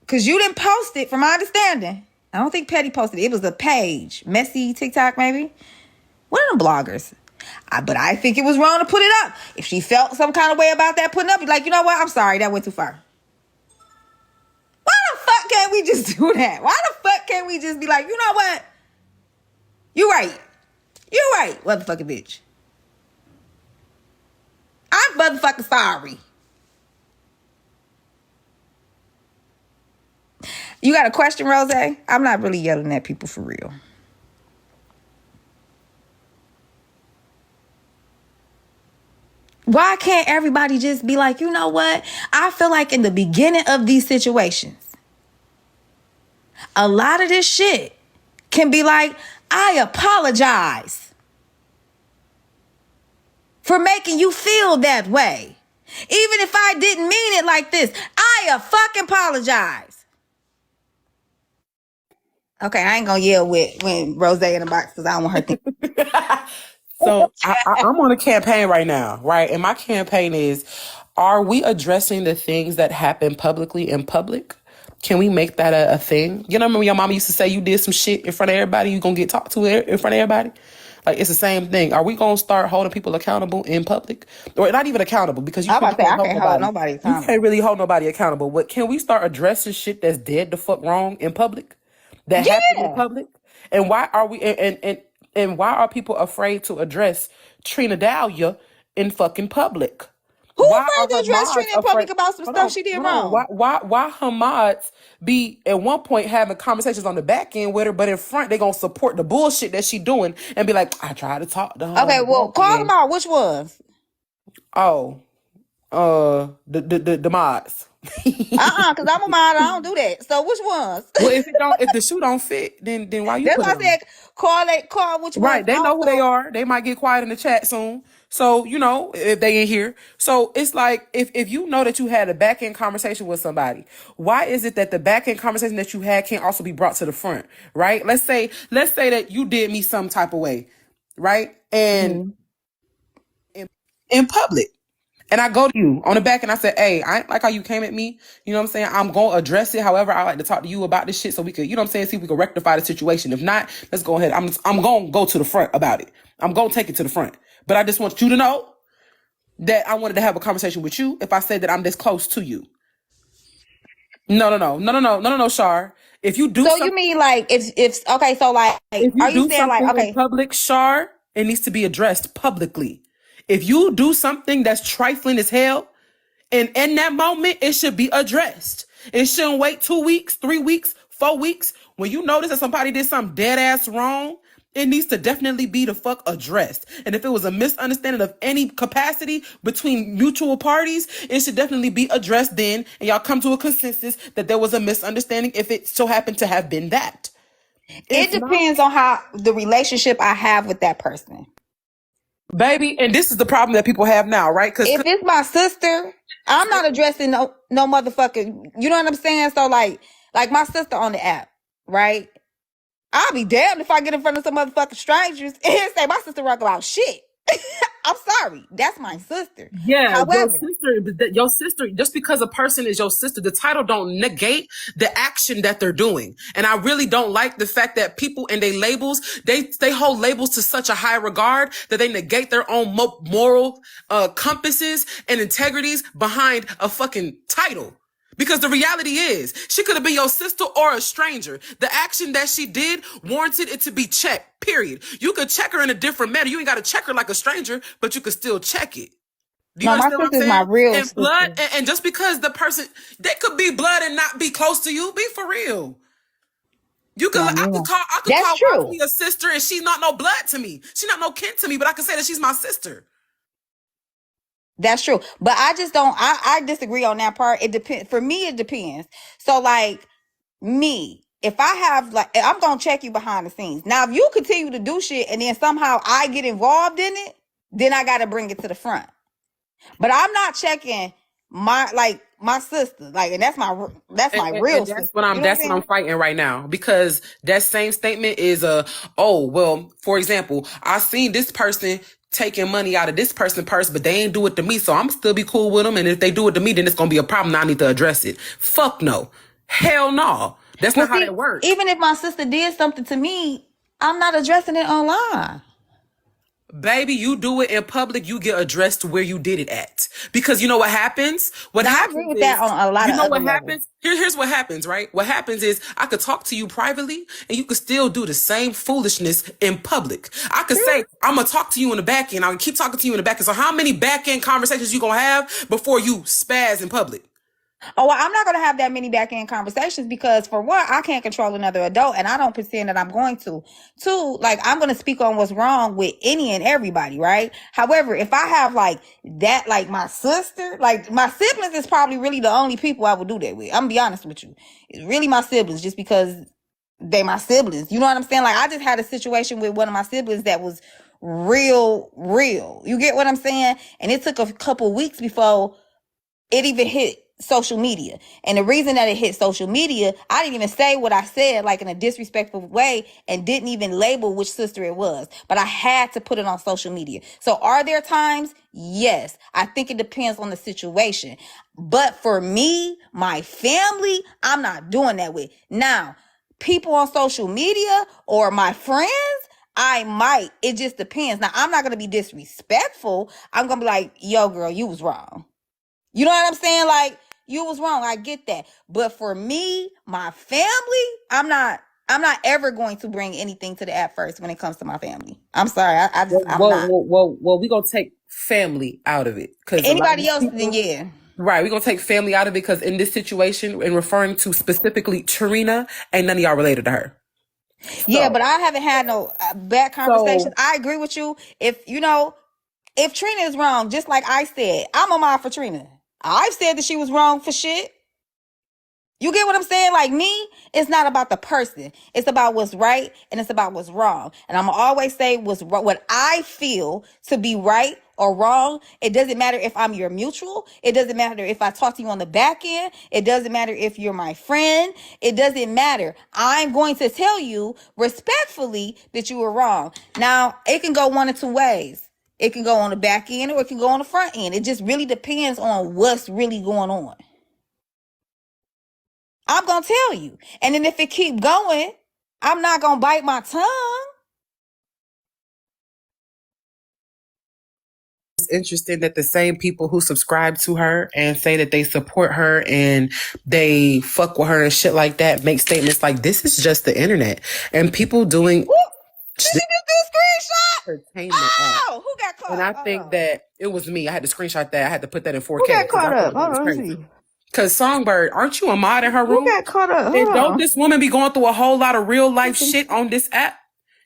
Because you didn't post it, from my understanding. I don't think Petty posted it. It was a page. Messy TikTok, maybe? One of them bloggers. But I think it was wrong to put it up. If she felt some kind of way about that putting up, like, you know what? I'm sorry. That went too far. Why the fuck can't we just do that? Why the fuck can't we just be like, you know what? You right. You right, motherfucking bitch. I'm motherfucking sorry. You got a question, Rosé? I'm not really yelling at people for real. Why can't everybody just be like, you know what? I feel like in the beginning of these situations, a lot of this shit can be like, I apologize for making you feel that way. Even if I didn't mean it like this, I fucking apologize. Okay, I ain't gonna yell when Rosé in the box because I don't want her to. So I'm on a campaign right now, right? And my campaign is, are we addressing the things that happen publicly in public? Can we make that a thing? You know, remember your mama used to say you did some shit in front of everybody, you gonna get talked to in front of everybody? Like, it's the same thing. Are we gonna start holding people accountable in public? Or not even accountable, because you can't hold nobody accountable. You can't really hold nobody accountable. But can we start addressing shit that's dead the fuck wrong in public? That happened in public? And why are we and why are people afraid to address Trina Dahlia in fucking public? Who afraid to address Trina in public about some stuff she did wrong? Why her mods be at one point having conversations on the back end with her, but in front they gonna support the bullshit that she doing and be like, I tried to talk to her. Okay, well, call them out. Which ones? Oh, the mods. Because I'm a mod. I don't do that. So which ones? Well, if the shoe don't fit, then why you? That's why I said call which ones. Right, they know who they are. They might get quiet in the chat soon. So, you know, if they in here. So it's like, if you know that you had a back end conversation with somebody, why is it that the back end conversation that you had can't also be brought to the front? Right? Let's say that you did me some type of way, right? And in public. And I go to you on the back and I said, hey, I ain't like how you came at me. You know what I'm saying? I'm going to address it. However, I like to talk to you about this shit so we could, you know what I'm saying, see if we can rectify the situation. If not, let's go ahead. I'm going to go to the front about it. I'm going to take it to the front. But I just want you to know that I wanted to have a conversation with you if I said that I'm this close to you. No, Shar. If you do so you mean like if okay, so like if you are you do saying like okay in public, Shar, it needs to be addressed publicly. If you do something that's trifling as hell, and in that moment, it should be addressed. It shouldn't wait 2 weeks, 3 weeks, 4 weeks. When you notice that somebody did something dead ass wrong, it needs to definitely be the fuck addressed. And if it was a misunderstanding of any capacity between mutual parties, it should definitely be addressed then. And y'all come to a consensus that there was a misunderstanding if it so happened to have been that. It depends on how the relationship I have with that person. Baby, and this is the problem that people have now, right? Because if it's my sister, I'm not addressing no motherfucking, you know what I'm saying? So like my sister on the app, right? I'll be damned if I get in front of some motherfucking strangers and say my sister rock about shit. I'm sorry. That's my sister. Yeah, however, your sister, just because a person is your sister, the title don't negate the action that they're doing. And I really don't like the fact that people and they labels, they hold labels to such a high regard that they negate their own moral compasses and integrities behind a fucking title. Because the reality is, she could have been your sister or a stranger. The action that she did warranted it to be checked, period. You could check her in a different manner. You ain't got to check her like a stranger, but you could still check it. Do you understand what I'm saying? My real and sister. Blood, and just because the person, they could be blood and not be close to you, be for real. You could, I could call me a sister and she's not no blood to me. She's not no kin to me, but I can say that she's my sister. That's true. But I just don't, I disagree on that part. It depends. For me, it depends. So like me, if I have like, I'm going to check you behind the scenes. Now, if you continue to do shit and then somehow I get involved in it, then I got to bring it to the front. But I'm not checking my sister. Like, and that's my real sister. That's what I'm fighting right now, because that same statement is for example, I seen this person taking money out of this person's purse, but they ain't do it to me, so I'm still be cool with them. And if they do it to me, then it's gonna be a problem. I need to address it. Fuck no. Hell no. That's Well, not how see, that works. even if my sister did something to me, I'm not addressing it online. Baby, you do it in public, you get addressed where you did it at. Because you know what happens? What Now, I happens agree with is, that on a lot you of know other what levels. happens? Here's what happens, right? What happens is I could talk to you privately and you could still do the same foolishness in public. I could say, I'm going to talk to you in the back end. I'll keep talking to you in the back end. So how many back end conversations you going to have before you spaz in public? Oh, well, I'm not going to have that many back end conversations because, for one, I can't control another adult, and I don't pretend that I'm going to. Two, like, I'm going to speak on what's wrong with any and everybody, right? However, if I have like that, like my sister, like my siblings is probably really the only people I would do that with. I'm gonna be honest with you. It's really my siblings, just because they my siblings. You know what I'm saying? Like, I just had a situation with one of my siblings that was real. You get what I'm saying? And it took a couple weeks before it even hit social media. And the reason that it hit social media, I didn't even say what I said, like in a disrespectful way, and didn't even label which sister it was. But I had to put it on social media. So are there times? Yes. I think it depends on the situation. But for me, my family, I'm not doing that with. Now, people on social media or my friends, I might. It just depends. Now, I'm not going to be disrespectful. I'm going to be like, yo, girl, you was wrong. You know what I'm saying? Like, you was wrong. I get that. But for me, my family, I'm not ever going to bring anything to the app first when it comes to my family. I'm sorry. I'm not. Well, we're going to take family out of it. Anybody else, then yeah. Right, we're going to take family out of it because in this situation, in referring to specifically Trina, ain't none of y'all related to her. Yeah, but I haven't had no bad conversations. I agree with you. If Trina is wrong, just like I said, I'm a mod for Trina. I've said that she was wrong for shit. You get what I'm saying? Like, me, it's not about the person. It's about what's right and it's about what's wrong. And I'm going to always say what I feel to be right or wrong. It doesn't matter if I'm your mutual. It doesn't matter if I talk to you on the back end. It doesn't matter if you're my friend. It doesn't matter. I'm going to tell you respectfully that you were wrong. Now, it can go one of two ways. It can go on the back end or it can go on the front end. It just really depends on what's really going on. I'm going to tell you. And then if it keep going, I'm not going to bite my tongue. It's interesting that the same people who subscribe to her and say that they support her and they fuck with her and shit like that make statements like, this is just the internet. And people doing... Woo! Did you do screenshot? Entertainment who got caught? And I think that it was me. I had to screenshot that. I had to put that in 4K. Who got caught up? Hold on, let's see. Because Songbird, aren't you a mod in her room? Who got caught up? And don't this woman be going through a whole lot of real life shit on this app?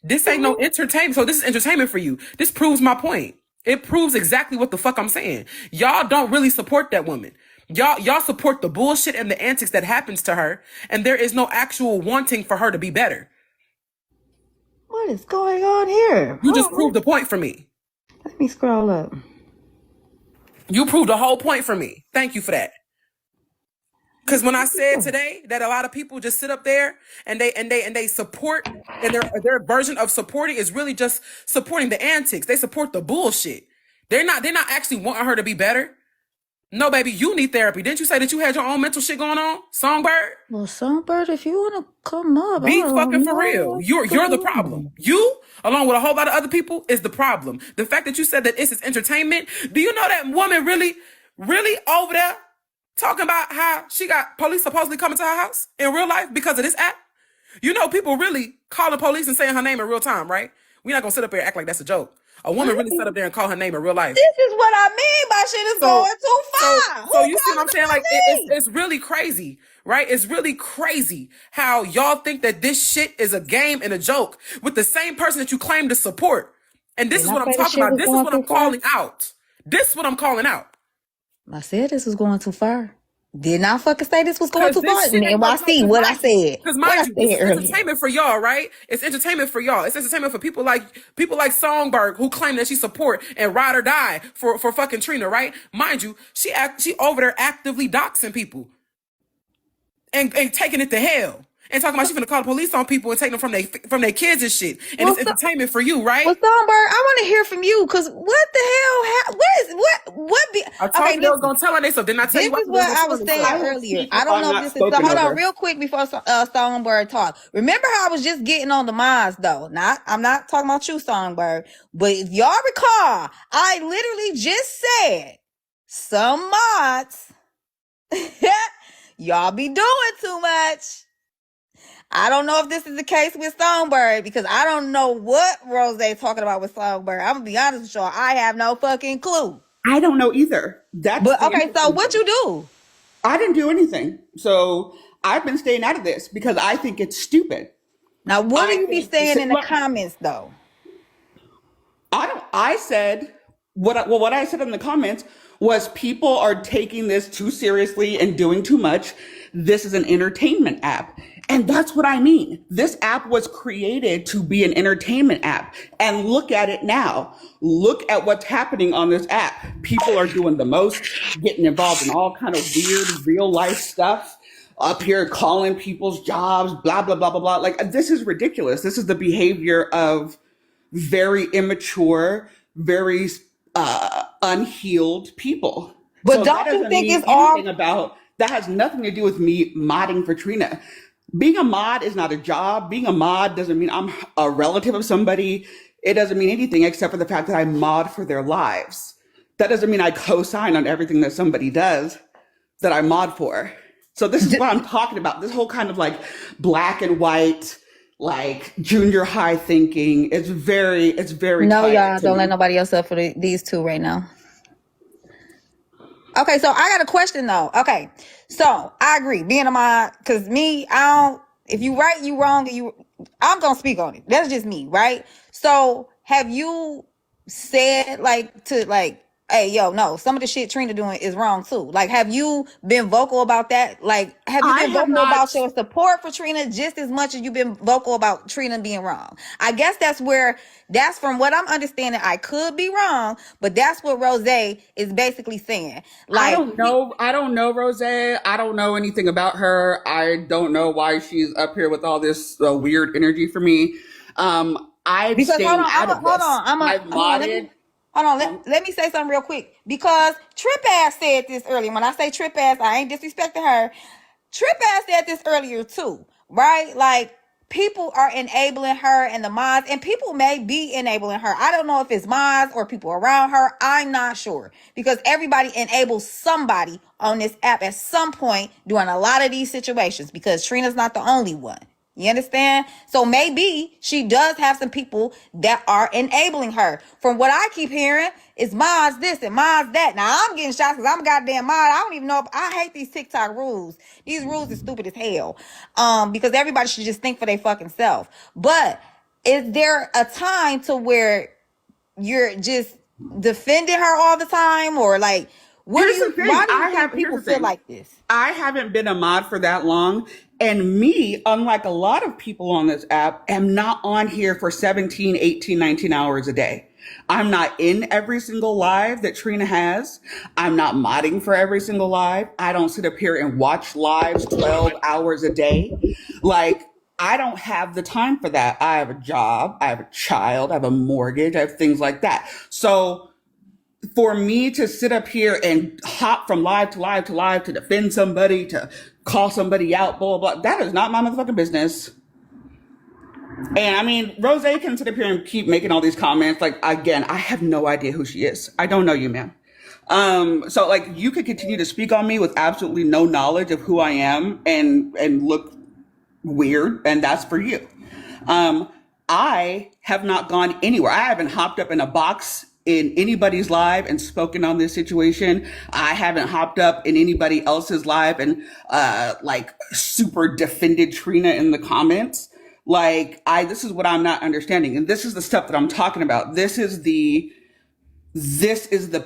This ain't no entertainment. So this is entertainment for you. This proves my point. It proves exactly what the fuck I'm saying. Y'all don't really support that woman. Y'all support the bullshit and the antics that happens to her. And there is no actual wanting for her to be better. What is going on here? You just proved the point for me. Let me scroll up. You proved the whole point for me. Thank you for that. Because when I said today that a lot of people just sit up there and they support, and their version of supporting is really just supporting the antics. They support the bullshit. They're not actually wanting her to be better. No, baby, you need therapy. Didn't you say that you had your own mental shit going on, Songbird? Well, Songbird, if you want to come up, be fucking for real. You're the problem. You, along with a whole lot of other people, is the problem. The fact that you said that this is entertainment. Do you know that woman really over there talking about how she got police supposedly coming to her house in real life because of this app? You know, people really calling police and saying her name in real time, right? We're not gonna sit up here and act like that's a joke. A woman really sat up there and call her name in real life. This is what I mean by shit is going too far. So you see what I'm saying? Like, it's really crazy, right? It's really crazy how y'all think that this shit is a game and a joke with the same person that you claim to support. And this is what I'm talking about. This is what I'm calling out. This is what I'm calling out. I said this was going too far. Did not fucking say this was going too far. NYC, what I said. Because mind you, it's entertainment for y'all, right? It's entertainment for y'all. It's entertainment for people like Songbird who claim that she support and ride or die for fucking Trina, right? Mind you, she over there actively doxing people and taking it to hell and talking about she finna call the police on people and take them from their kids and shit. And Well, it's entertainment for you, right? Well, Thornburg, I want to hear from you because what the hell? What be? I told Okay, you they were listen. gonna tell her they stuff. Didn't I tell This you why is they was what gonna I tell was her saying stuff? earlier. speak I if don't I'm know if not this is so. spoken Hold on, over. real quick before Songbird talk. Remember how I was just getting on the mods though. I'm not talking about you, Songbird. But if y'all recall, I literally just said some mods. Y'all be doing too much. I don't know if this is the case with Songbird because I don't know what Rosé talking about with Songbird. I'm gonna be honest with y'all. I have no fucking clue. I don't know either. That's But the okay, so interesting what thing. you do? I didn't do anything. So I've been staying out of this because I think it's stupid. Now, what do I you be think, saying in the look, comments though? I said what I said in the comments was people are taking this too seriously and doing too much. This is an entertainment app. And that's what I mean. This app was created to be an entertainment app. And look at it now. Look at what's happening on this app. People are doing the most, getting involved in all kind of weird real life stuff. Up here calling people's jobs, blah, blah, blah, blah, blah. Like, this is ridiculous. This is the behavior of very immature, very unhealed people. But So that don't you doesn't think mean it's anything all? about, that has nothing to do with me modding for Trina. Being a mod is not a job. Being a mod doesn't mean I'm a relative of somebody. It doesn't mean anything except for the fact that I mod for their lives. That doesn't mean I co-sign on everything that somebody does that I mod for. So this is what I'm talking about. This whole kind of like black and white, like junior high thinking. It's very No, tired y'all to don't let me. nobody else up for these two right now. Okay, so I got a question though. Okay, so I agree. Being a mod, because me, I don't. If you right, you wrong, and I'm gonna speak on it. That's just me, right? So have you said like, hey, yo, no, some of the shit Trina doing is wrong too. Like, have you been vocal about that? Like, have you I been have vocal about not. your support for Trina just as much as you've been vocal about Trina being wrong? I guess that's from what I'm understanding. I could be wrong, but that's what Rosé is basically saying. I Like, don't know. I don't know Rosé. I don't know anything about her. I don't know why she's up here with all this weird energy for me. I'm because hold staying on, out of this. I've hold on, modded. let me say something real quick because Trip Ass said this earlier. When I say Trip Ass, I ain't disrespecting her. Trip Ass said this earlier too, right? Like, people are enabling her and the mods, and people may be enabling her. I don't know if it's mods or people around her. I'm not sure because everybody enables somebody on this app at some point during a lot of these situations because Trina's not the only one. You understand? So maybe she does have some people that are enabling her. From what I keep hearing, it's mods this and mods that. Now I'm getting shots because I'm a goddamn mod. I don't even know. I hate these TikTok rules. These rules are stupid as hell. Because everybody should just think for their fucking self. But is there a time to where you're just defending her all the time, or like, Here's the thing. why do you think Here's people the feel thing. like this? I haven't been a mod for that long. And me, unlike a lot of people on this app, am not on here for 17, 18, 19 hours a day. I'm not in every single live that Trina has. I'm not modding for every single live. I don't sit up here and watch lives 12 hours a day. Like, I don't have the time for that. I have a job. I have a child. I have a mortgage. I have things like that. So for me to sit up here and hop from live to live to live to defend somebody, to call somebody out, blah, blah, blah, that is not my motherfucking business. And I mean, Rosé can sit up here and keep making all these comments. Like, again, I have no idea who she is. I don't know you, ma'am. So like you could continue to speak on me with absolutely no knowledge of who I am and look weird, and that's for you. I have not gone anywhere. I haven't hopped up in a box in anybody's live and spoken on this situation. I haven't hopped up in anybody else's live and like super defended Trina in the comments. Like, this is what I'm not understanding. And this is the stuff that I'm talking about. This is the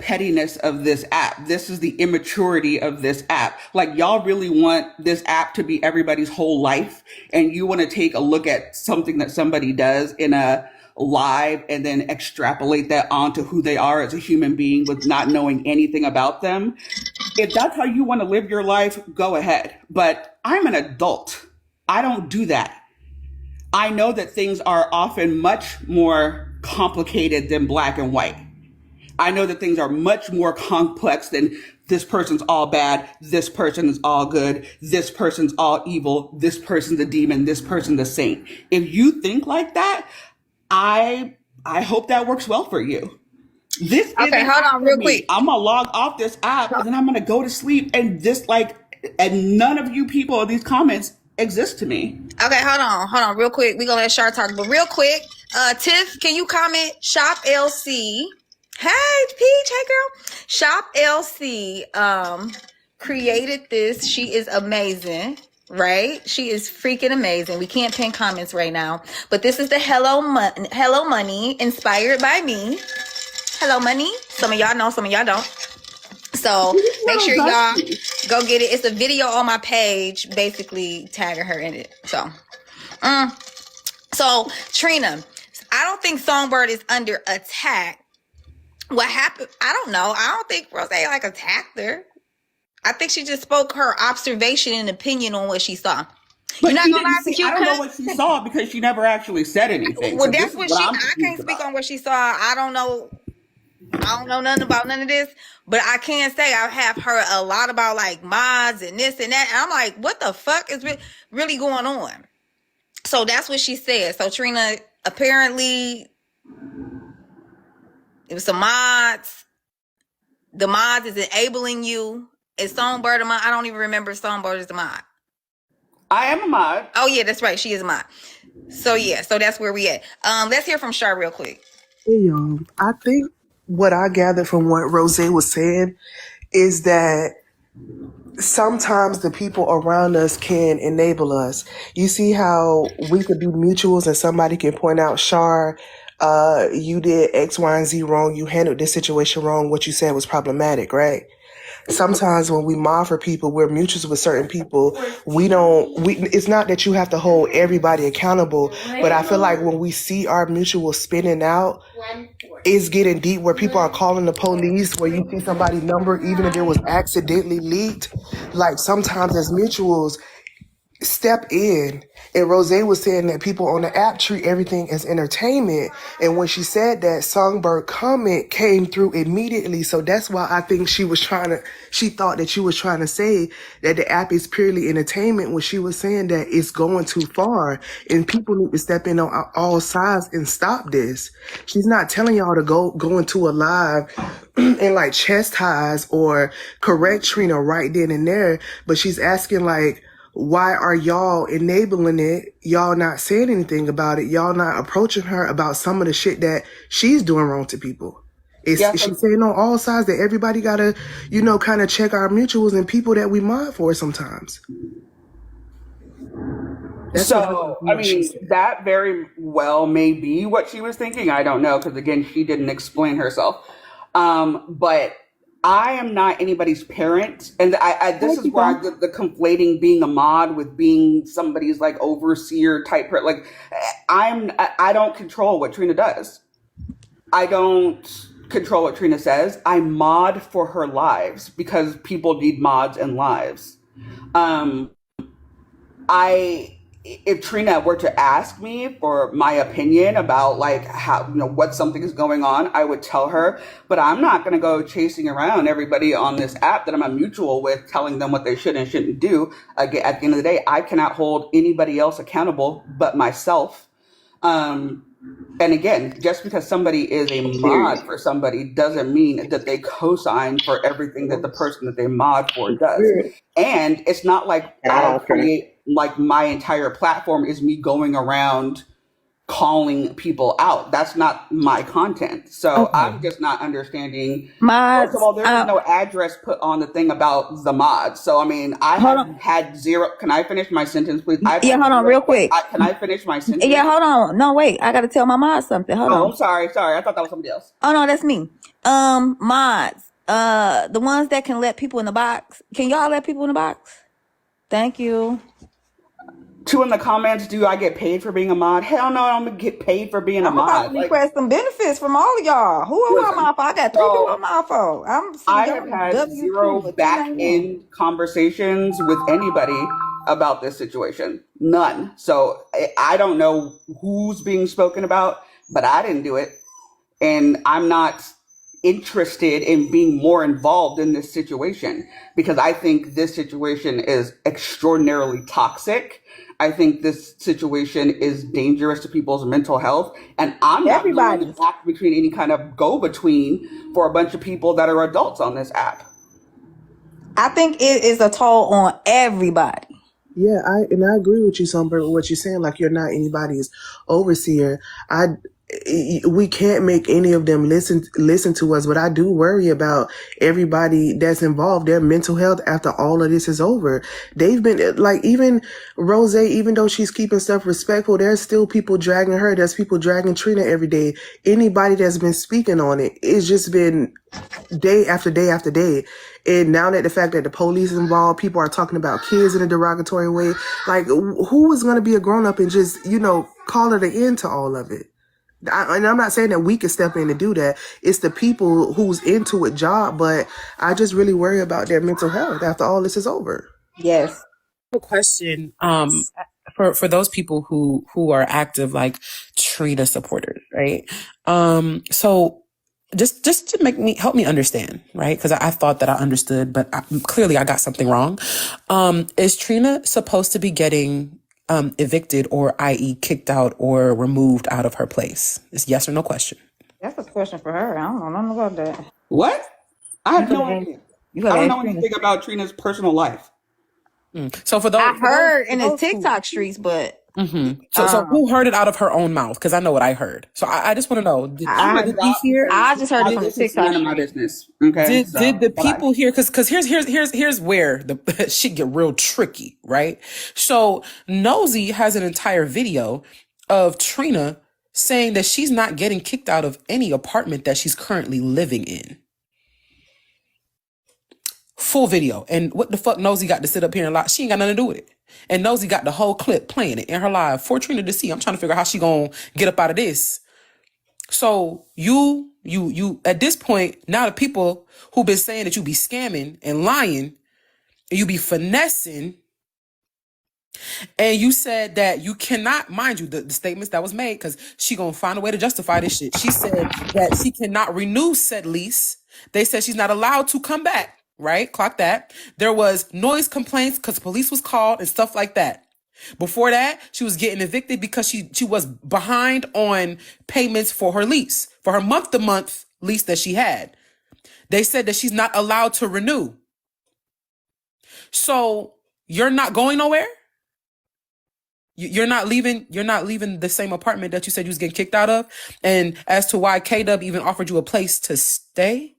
pettiness of this app. This is the immaturity of this app. Like, y'all really want this app to be everybody's whole life, and you want to take a look at something that somebody does in a live and then extrapolate that onto who they are as a human being with not knowing anything about them. If that's how you want to live your life, go ahead. But I'm an adult. I don't do that. I know that things are often much more complicated than black and white. I know that things are much more complex than this person's all bad, this person is all good, this person's all evil, this person's a demon, this person's a saint. If you think like that, I hope that works well for you. This Okay, isn't hold on real me. quick. I'm gonna log off this app and then I'm gonna go to sleep and and none of you people in these comments exist to me. Okay, hold on real quick. We gonna let Shar talk, but real quick, Tiff, can you comment? Shop LC. Hey, Peach. Hey, girl. Shop LC created this. She is amazing, right? She is freaking amazing. We can't pin comments right now, but this is the Hello Money inspired by me. Hello Money. Some of y'all know, some of y'all don't. So make sure y'all go get it. It's a video on my page, basically tagging her in it. So Trina, I don't think Songbird is under attack. What happened? I don't know. I don't think Rosé like attacked her. I think she just spoke her observation and opinion on what she saw. But You're not gonna lie to cute. I don't know what she saw because she never actually said anything. Well, So that's what I can't speak on what she saw. I don't know nothing about none of this, but I can say I have heard a lot about like mods and this and that. And I'm like, what the fuck is really going on? So that's what she said. So Trina, apparently it was some mods. The mods is enabling you. Is Songbird a mod? I don't even remember if Songbird is a mod. I am a mod. Oh yeah, that's right. She is a mod. So yeah, so that's where we at. Let's hear from Shar real quick. Hey, y'all. I think what I gathered from what Rosé was saying is that sometimes the people around us can enable us. You see how we could be mutuals and somebody can point out, Shar, you did X, Y, and Z wrong. You handled this situation wrong. What you said was problematic, right? Sometimes when we mod for people, we're mutuals with certain people. It's not that you have to hold everybody accountable, but I feel like when we see our mutual spinning out, it's getting deep where people are calling the police, where you see somebody's number, even if it was accidentally leaked. Like sometimes as mutuals, step in. And Rosé was saying that people on the app treat everything as entertainment. And when she said that, Songbird comment came through immediately. So that's why I think she thought that she was trying to say that the app is purely entertainment when she was saying that it's going too far and people need to step in on all sides and stop this. She's not telling y'all to go into a live and like chastise or correct Trina right then and there, but she's asking like, why are y'all enabling it? Y'all not saying anything about it. Y'all not approaching her about some of the shit that she's doing wrong to people. She's saying on all sides that everybody gotta, kind of check our mutuals and people that we mod for sometimes. That very well may be what she was thinking. I don't know, because again, she didn't explain herself. But I am not anybody's parent, and this is where I get the conflating being a mod with being somebody's like overseer type. Like, I don't control what Trina does. I don't control what Trina says. I mod for her lives because people need mods and lives. If Trina were to ask me for my opinion about like how, what something is going on, I would tell her, but I'm not going to go chasing around everybody on this app that I'm a mutual with, telling them what they should and shouldn't do. At the end of the day, I cannot hold anybody else accountable but myself. And again, just because somebody is a mod for somebody doesn't mean that they co-sign for everything that the person that they mod for does. And it's not like I create, like my entire platform is me going around calling people out. That's not my content. So I'm just not understanding. Mods, first of all, there is no address put on the thing about the mods. So, I mean, I have had zero. Can I finish my sentence, please? Hold on real quick. Can I finish my sentence? Yeah, hold on. No, wait. I got to tell my mods something. Hold on. I'm sorry. I thought that was somebody else. Oh, no, that's me. Mods, the ones that can let people in the box. Can y'all let people in the box? Thank you. Two in the comments, do I get paid for being a mod? Hell no, I don't get paid for being a mod. I'm about to request some benefits from all of y'all. Who am I mod for? I got 3 people I'm mod for. I have had zero back-end conversations with anybody about this situation. None. So I don't know who's being spoken about, but I didn't do it. And I'm not interested in being more involved in this situation because I think this situation is extraordinarily toxic. I think this situation is dangerous to people's mental health. And I'm not going to act between any kind of go-between for a bunch of people that are adults on this app. I think it is a toll on everybody. Yeah, I agree with you, Songbird, with what you're saying. Like, you're not anybody's overseer. We can't make any of them listen to us, but I do worry about everybody that's involved, their mental health after all of this is over. They've been like, even Rosé, even though she's keeping stuff respectful, there's still people dragging her. There's people dragging Trina every day. Anybody that's been speaking on it, it's just been day after day after day. And now that the fact that the police is involved, people are talking about kids in a derogatory way. Like, who is going to be a grown up and just, call it an end to all of it? And I'm not saying that we can step in and do that. It's the people who's into it job, but I just really worry about their mental health after all this is over. Yes. A question for those people who are active, like Trina supporters, right? So just to help me understand, right? Because I thought that I understood, but clearly I got something wrong. Is Trina supposed to be getting evicted, or i.e. kicked out or removed out of her place? It's yes or no question. That's a question for her. I don't know nothing about that. What? I have no idea. I don't know anything about Trina's personal life. So for those, I heard in the TikTok streets, but so who heard it out of her own mouth? Because I know what I heard. So I just want to know. Did you hear? I just heard it from the TikTok. None of my business. Okay. Did the people hear? Because here's where the shit get real tricky, right? So Nosy has an entire video of Trina saying that she's not getting kicked out of any apartment that she's currently living in. Full video. And what the fuck Nosy got to sit up here and lie? She ain't got nothing to do with it. And Nosy got the whole clip playing it in her live for Trina to see. I'm trying to figure out how she gonna get up out of this. So you at this point, now the people who been saying that you be scamming and lying, and you be finessing, and you said that you cannot, mind you, the statements that was made, because she gonna find a way to justify this shit. She said that she cannot renew said lease. They said she's not allowed to come back. Right? Clock that. There was noise complaints because the police was called and stuff like that. Before that, she was getting evicted because she was behind on payments for her lease, for her month-to-month lease that she had. They said that she's not allowed to renew. So you're not going nowhere? You're not leaving the same apartment that you said you was getting kicked out of? And as to why K-Dub even offered you a place to stay?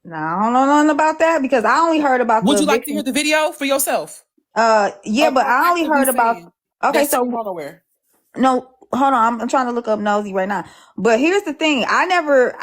No, I don't know nothing about that because I only heard about. Would you like to hear the video for yourself? Yeah, but I only heard about. Okay, so nowhere. No, hold on. I'm trying to look up Nosy right now. But here's the thing: I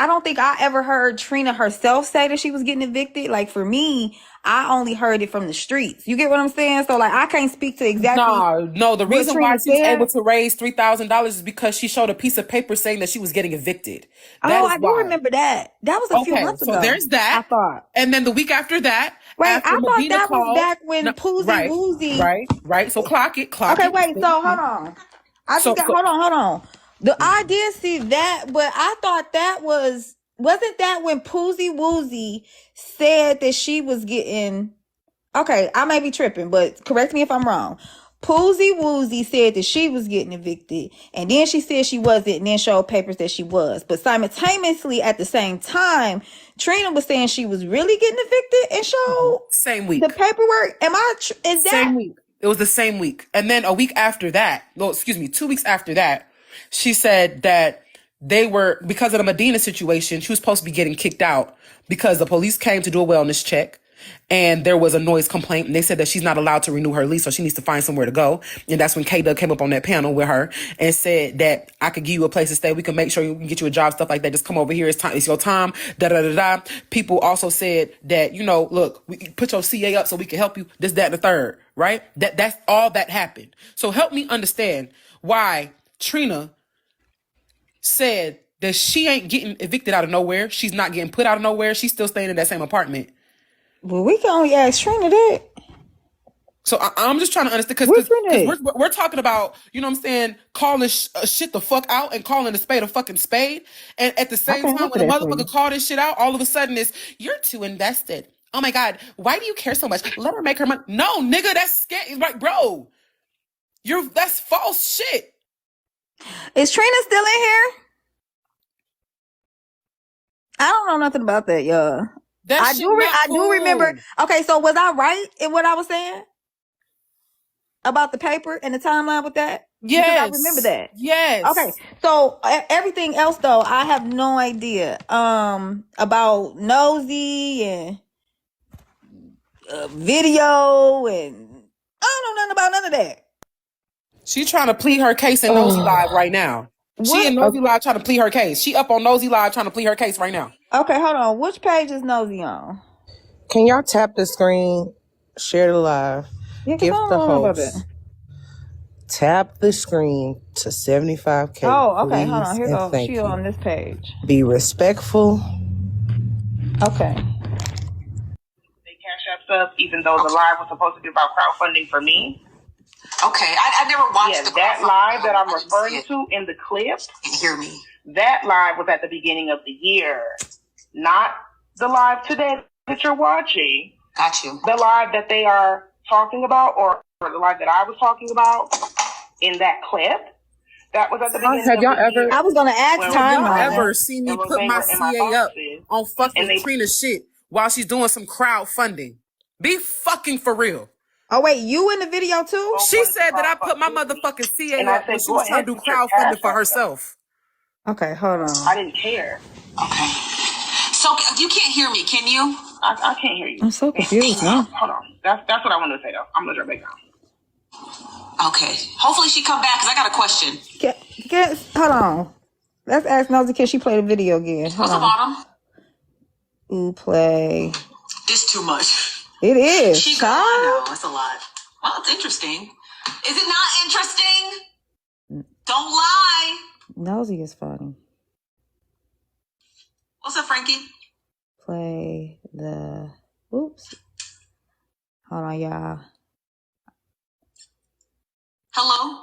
don't think I ever heard Trina herself say that she was getting evicted. Like for me, I only heard it from the streets. You get what I'm saying? So like, I can't speak to exactly. No. The reason why she's able to raise $3,000 is because she showed a piece of paper saying that she was getting evicted. I do remember that. That was a few months ago. So there's that. I thought. And then the week after that. Wait, I thought that was back when Poozy Woozy. Right. So clock it. Okay, wait. So hold on. Hold on. I did see that, but I thought that wasn't that when Poozy Woozy said that she was getting, okay, I may be tripping, but correct me if I'm wrong. Poozy Woozy said that she was getting evicted, and then she said she wasn't, and then showed papers that she was. But simultaneously, at the same time, Trina was saying she was really getting evicted and showed same week the paperwork. Is that same week? It was the same week. And then a week after that, 2 weeks after that, she said that they were, because of the Medina situation, she was supposed to be getting kicked out because the police came to do a wellness check and there was a noise complaint and they said that she's not allowed to renew her lease, so she needs to find somewhere to go. And that's when K-Dub came up on that panel with her and said that I could give you a place to stay. We can make sure we can get you a job, stuff like that. Just come over here. It's your time. Da-da-da-da. People also said that, look, we put your CA up so we can help you. This, that, and the third, right? That's all that happened. So help me understand why Trina said that she ain't getting evicted out of nowhere. She's not getting put out of nowhere. She's still staying in that same apartment. Well, we can only ask Trina that. So I'm just trying to understand What's because in it? we're talking about, you know what I'm saying, calling shit the fuck out and calling a spade a fucking spade. And at the I same can't time, look for when a that for motherfucker you. call this shit out, all of a sudden it's, you're too invested. Oh my God, why do you care so much? Let her make her money. No, nigga, that's scary. Like, bro, that's false shit. Is Trina still in here? I don't know nothing about that, y'all. That I shit not do remember. cool. Okay, so was I right in what I was saying about the paper and the timeline with that? Because I remember Yes. that. Okay, Yes. so everything else though, I have no idea. About Nosy and video, and I don't know nothing about none of that. She trying to plead her case in Nosy Live right now. She in What? Nosy Live trying to plead her case. She up on Nosy Live trying to plead her case right now. Okay, hold on. Which page is Nosy on? Can y'all tap the screen, share the live, Yeah, because I give don't the know about host, that. tap the screen to 75K, Oh, okay. Hold on. please, Here and goes. thank She you. on this page. Be respectful. Okay. They cash app stuff, even though the live was supposed to be about crowdfunding for me. Okay, I never watched the that live that I'm I didn't referring see it. to in the clip, You can hear me. that live was at the beginning of the year, not the live today that you're watching. Got you. The live that they are talking about, or the live that I was talking about in that clip, that was at the beginning Have of y'all the ever? year. I was gonna ask When Have y'all timeline. ever seen me and put Rosé my were in my CA up boxes, on and fucking they Trina's shit while she's doing some crowdfunding? Be fucking for real. Oh wait, you in the video too? both She wanted to said that I put my crowdfund me. motherfucking CA And I up when said, she go was trying ahead, to do put your cash crowdfunding for app stuff. herself. Okay, hold on. I didn't care. Okay. So you can't hear me, can you? I can't hear you. I'm so confused now. Hold on. That's what I wanted to say though. I'm gonna drop back down. Okay. Hopefully she come back because I got a question. Hold on. Let's ask Nosy, can she play the video again? Hold What's the on. bottom? Ooh, play. This too much. It is. She child. I know, it's a lot. Well, it's interesting. Is it not interesting? Don't lie. Nosy is funny. What's up, Frankie? Play the. Oops. Hold on, y'all. Hello?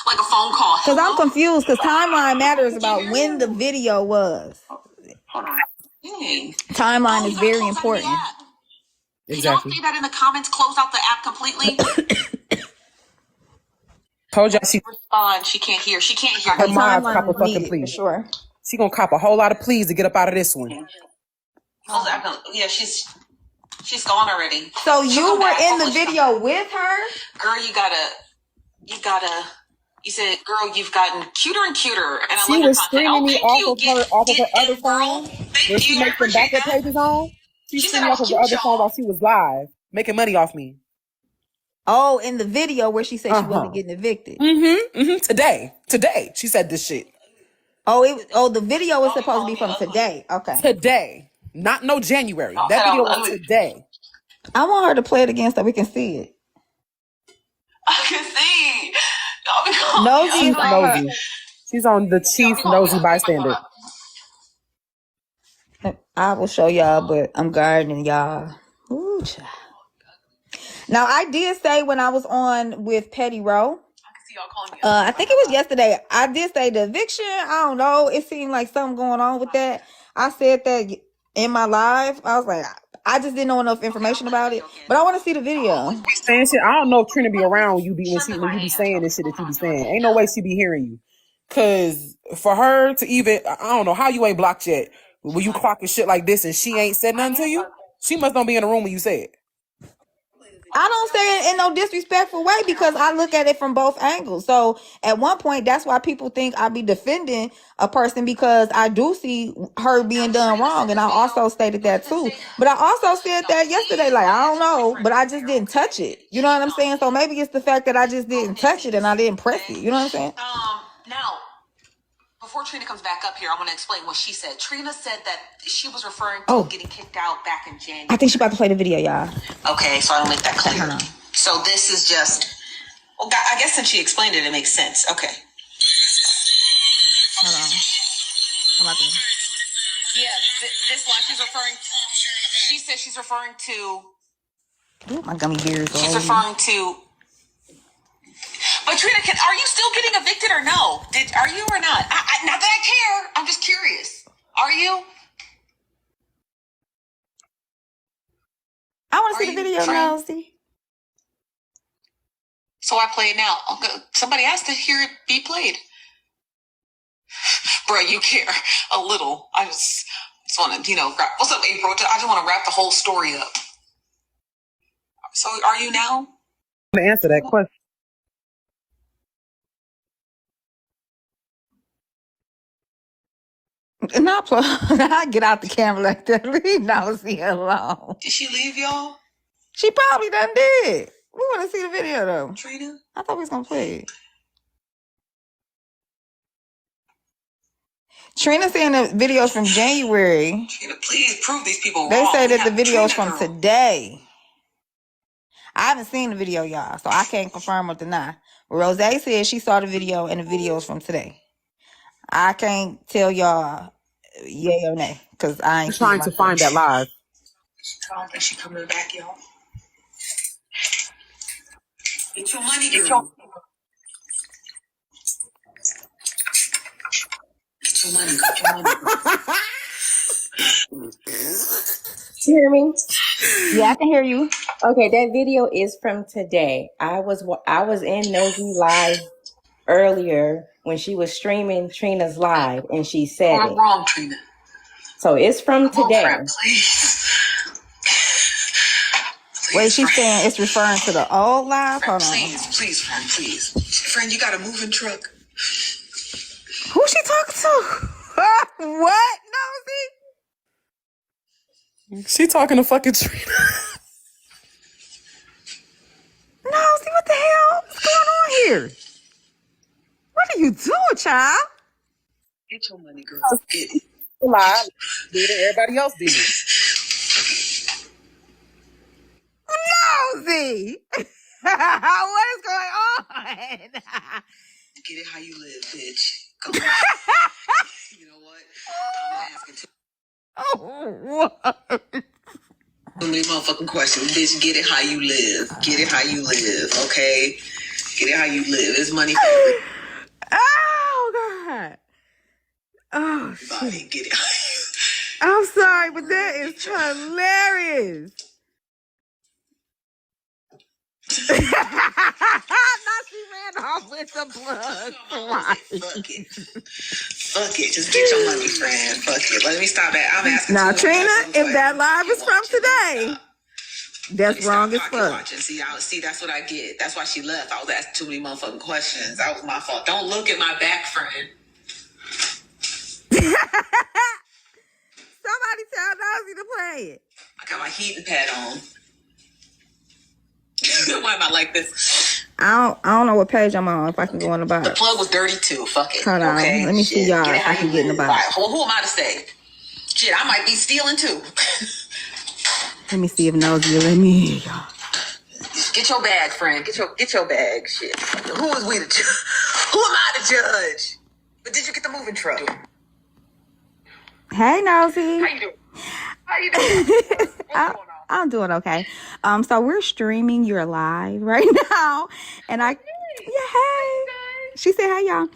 Like a phone call. Because I'm confused, because timeline matters about when the video was. Hold on. Dang. Timeline You is gotta very close out the important. app. Exactly. Can y'all say that in the comments? Close out the app completely. Told y'all she Respond. She can't hear. She can't hear her me. mods cop Timeline a is fucking needed for plea. sure. She gonna cop a whole lot of pleas to get up out of this one. Close the app. Yeah, she's gone already. So She'll you come were back. in the Hopefully she comes video with her? Girl, you said, girl, you've gotten cuter and cuter. And I She love your was content. streaming Oh, me thank you. off of her other Get phone girl. where Thank she you. I makes them appreciate backup that. pages on. She She said streamed I me off was of the cute, other phone while y'all. she was live, making money off me. Oh, in the video where she said she wasn't Uh-huh. getting evicted. Today. She said this shit. Oh, the video is Don't be supposed to calling be me from ugly. today. Okay. Today. Not no January. Y'all That said I video was was ugly. today. I want her to play it again so we can see it. I can see. Y'all be calling Nosy me is Chief ugly. on her. Nosy. She's on the Y'all Chief be calling me Nosy ugly. bystander. I will show y'all, but I'm gardening y'all. Ooh, child. Now I did say when I was on with Petty Rowe, I can see y'all calling me ugly. I think it was yesterday. I did say the eviction. I don't know. It seemed like something going on with that. I said that in my live. I was like, I just didn't know enough information about it. But I want to see the video. Saying shit. I don't know if Trina be around when you be Shrimp in my when you be hand. saying this shit that Hold you be on, y'all. saying. Ain't no way she be hearing you. Cause for her to even, I don't know how you ain't blocked yet. When you clocking shit like this and she ain't said nothing to you, she must not be in the room when you say it. I don't say it in no disrespectful way because I look at it from both angles. So at one point, that's why people think I be defending a person, because I do see her being done wrong. And I also stated that too. But I also said that yesterday, like, I don't know, but I just didn't touch it. You know what I'm saying? So maybe it's the fact that I just didn't touch it and I didn't press it. You know what I'm saying? Now, before Trina comes back up here, I want to explain what she said. Trina said that she was referring to getting kicked out back in January. I think she's about to play the video, y'all. Okay, so I'll make that clear. Hold on. So this is just, well, I guess since she explained it, it makes sense. Okay. Hold on. I'm about to... Yeah, this line she's referring to, she says she's referring to Ooh, my gummy bears. She's referring to. But Trina, are you still getting evicted or no? Are you or not? Not that I care. I'm just curious. Are you? I want to see the video, Nosy. So I play it now. Somebody has to hear it be played. Bro, you care a little. I just want to, what's up, April? I just want to wrap the whole story up. So are you now? To answer that question. Not I get out the camera like that. Leave Nosy alone. Did she leave y'all? She probably done did. We want to see the video though. Trina? I thought we was gonna play it. Trina saying the videos from January. Trina, please prove these people They wrong. say that the videos Trina, from today. I haven't seen the video, y'all, so I can't confirm or deny. But Rosé said she saw the video and the videos from today. I can't tell y'all yay or nay because I ain't trying to find that live. I don't think she's coming back, y'all. Get your money, girl. Get your money. Get your money. You hear me? Yeah, I can hear you. Okay, that video is from today. I was in Nosy Live earlier when she was streaming Trina's live, and she said I'm wrong, Trina. So it's from today. Friend, please. Wait, she's saying it's referring to the old live? Friend, Hold on. Please, friend, please. Friend, you got a moving truck. Who's she talking to? What? Nosy? She talking to fucking Trina. Nosy, what the hell is going on here? What are you doing, child? Get your money, girl. Get it. Live. Did it. Everybody else did it. Nosy! What is going on? Get it how you live, bitch. Come on. You know what? I'm asking too many motherfucking questions. Bitch, get it how you live. Get it how you live, okay? Get it how you live. It's money family. Oh, God. Oh, shit. Get it how you. I'm sorry, but that is hilarious. Now she ran off with the plug. Fuck it. Fuck it. Just get your money, friend. Fuck it. Let me stop that. I'm asking. Now, Trina, if that live is from today, that's wrong as fuck. See, that's what I get. That's why she left. I was asking too many motherfucking questions. That was my fault. Don't look at my back, friend. Somebody tell Nosy to play it. I got my heating pad on. Why am I like this? I don't know what page I'm on. If I can go in the box. The plug was dirty too. Fuck it. Hold on. Okay? Let me see y'all if I can get in the box. Right. Who am I to say? Shit, I might be stealing too. Let me see if Nosy will let me hear y'all. Get your bag, friend. Get your bag. Shit. Who is we to judge? Who am I to judge? But did you get the moving truck? Hey, Nosy. How you doing? What's going on? I'm doing okay. So we're streaming your live right now, and hey. She said, "Hey, y'all."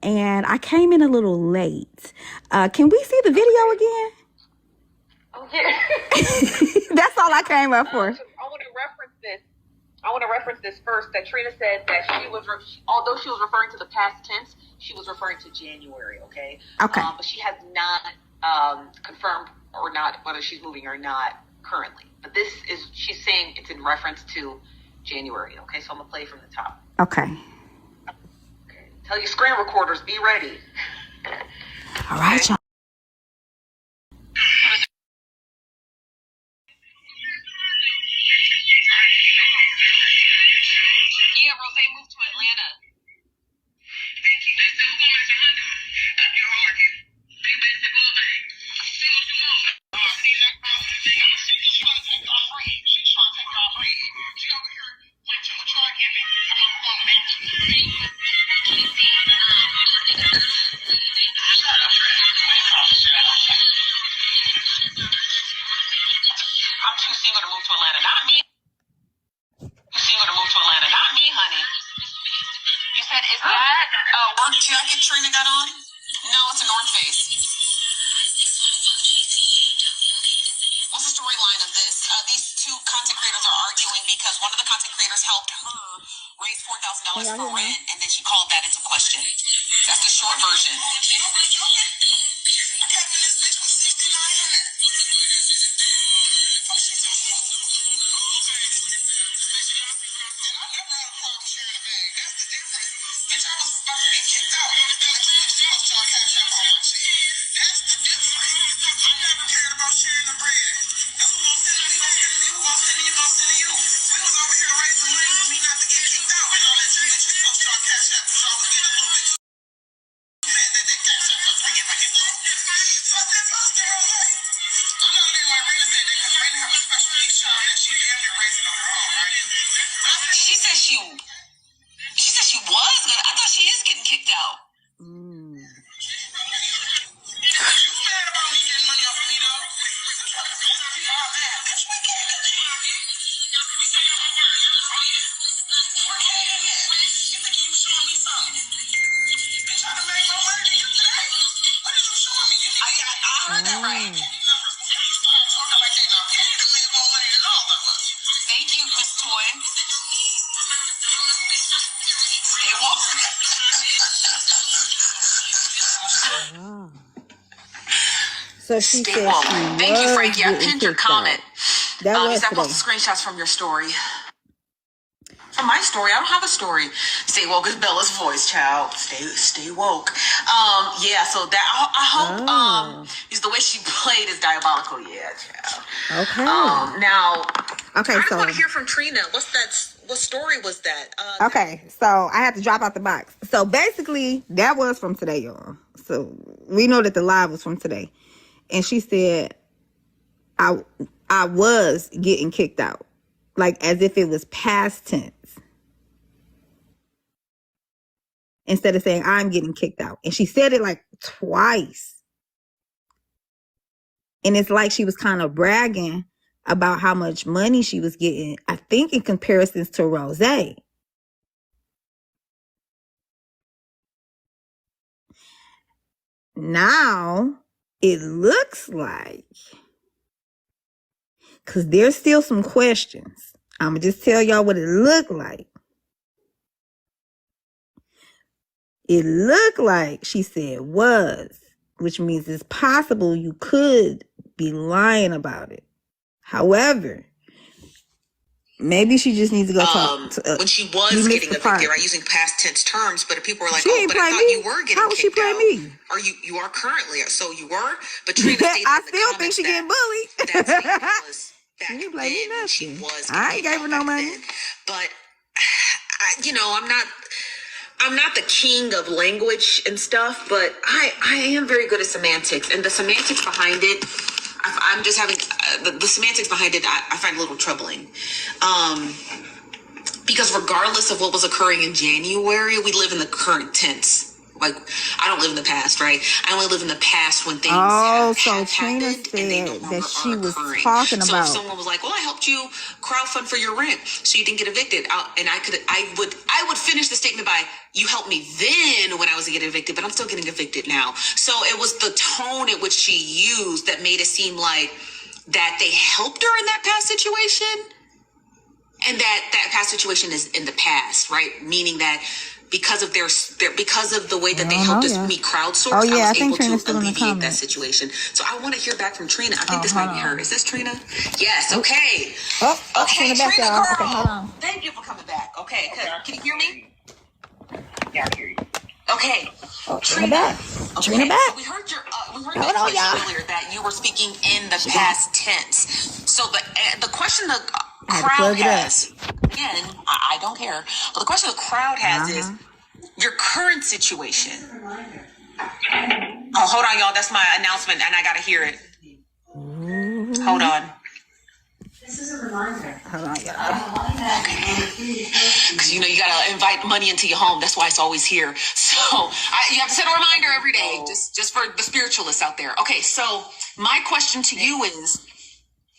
And I came in a little late. Can we see the video again? Oh yeah. That's all I came up for. I want to reference this first. That Trina said that although she was referring to the past tense, she was referring to January. Okay. Okay. But she has not confirmed or not whether she's moving or not currently. But she's saying it's in reference to January. Okay, so I'm gonna play from the top. Okay. Tell your screen recorders, be ready. All right, y'all. Yeah, Rosé moved to Atlanta. Thank you. I'm too single to move to Atlanta. Not me. work jacket Trina got on? No, it's a North Face. What's the storyline of this? These two content creators are arguing because one of the content creators helped her raise $4,000 for rent, and then she called that into question. That's the short version. She said she was good. I thought she is getting kicked out. I heard that right. Thank you, Miss Toy. Stay woke. So she Stay said woke. she Thank you, was Frankie. I getting pinned your kicked out. comment. That was Is that today. both screenshots from your story? From my story, I don't have a story. Stay woke is Bella's voice, child. Stay woke. Yeah. So that I hope is the way she played is diabolical. Yeah, child. Okay. Now. Okay. I just So want to hear from Trina. What story was that? okay. So I had to drop out the box. So basically, that was from today, y'all. So we know that the live was from today, and she said, I was getting kicked out, like as if it was past tense. Instead of saying I'm getting kicked out. And she said it like twice. And it's like she was kind of bragging about how much money she was getting, I think in comparisons to Rosé. Now, it looks like, because there's still some questions. I'm going to just tell y'all what it looked like. It looked like she said was, which means it's possible you could be lying about it. However, maybe she just needs to go talk to when she was getting evicted, right, using past tense terms, but people were like, she ain't but I thought me. you were getting How would she kicked play out. Me? Are you are currently, so you were? But Trina stated I in the still think she getting bullied. that statement was back She didn't then play me when she nothing. was I getting ain't kicked gave her out no back money. then. But I'm not the king of language and stuff, but I am very good at semantics, and the semantics behind it, I'm just having the semantics behind it. I find a little troubling, because regardless of what was occurring in January, we live in the current tense. Like, I don't live in the past, right? I only live in the past when things have Trina happened and they no said longer that she are was occurring. talking So about. if someone was like, "Well, I helped you crowdfund for your rent, so you didn't get evicted," and I would finish the statement by, "You helped me then when I was getting evicted, but I'm still getting evicted now." So it was the tone at which she used that made it seem like that they helped her in that past situation, and that past situation is in the past, right? Meaning that because of because of the way that they helped us meet crowdsource, I was able to alleviate that situation. So I want to hear back from Trina. I think this might be her. Is this Trina? Yes. Okay. Okay, Trina, girl. Okay, hold on. Thank you for coming back. Okay. Can you hear me? Yeah, I hear you. Okay. Trina back. Okay. Trina back. So we heard your earlier that you were speaking in the past tense. So the question the crowd has, again, I don't care, but the question the crowd has is your current situation. Oh, hold on, y'all. That's my announcement, and I gotta hear it. Hold on. This is a reminder. Hold on, y'all. Okay. Because you gotta invite money into your home. That's why it's always here. So you have to set a reminder every day, just for the spiritualists out there. Okay, so my question to you is.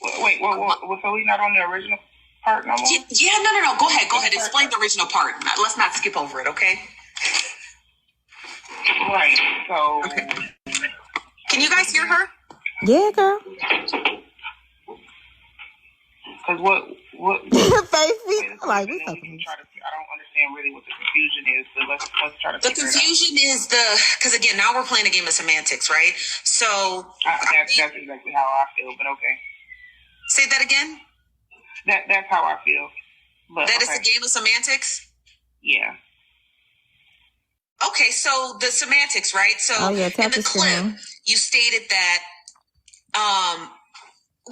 Wait, so we not on the original part no more? Yeah, no. Go ahead. Explain the original part. Let's not skip over it, okay? Right. So. Okay. Can you guys hear her? Yeah, girl. Because what Faithful. Like, we I don't understand really what the confusion is, but let's try to The figure it out. confusion is because again, now we're playing a game of semantics, right? So That's exactly how I feel, but okay. Say that again. That's how I feel. But That is a game of semantics? Yeah. Okay, so the semantics, right? So in the clip, you stated that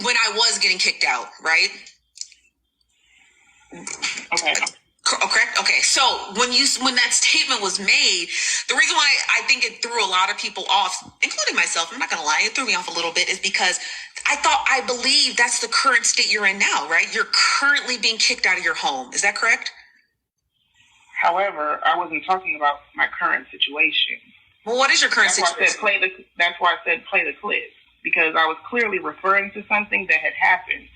when I was getting kicked out, right? Okay. Correct. Okay. So when that statement was made, the reason why I think it threw a lot of people off, including myself, I'm not going to lie, it threw me off a little bit, is because I believe that's the current state you're in now, right? You're currently being kicked out of your home. Is that correct? However, I wasn't talking about my current situation. Well, what is your current situation? That's why I said play the clip, because I was clearly referring to something that had happened.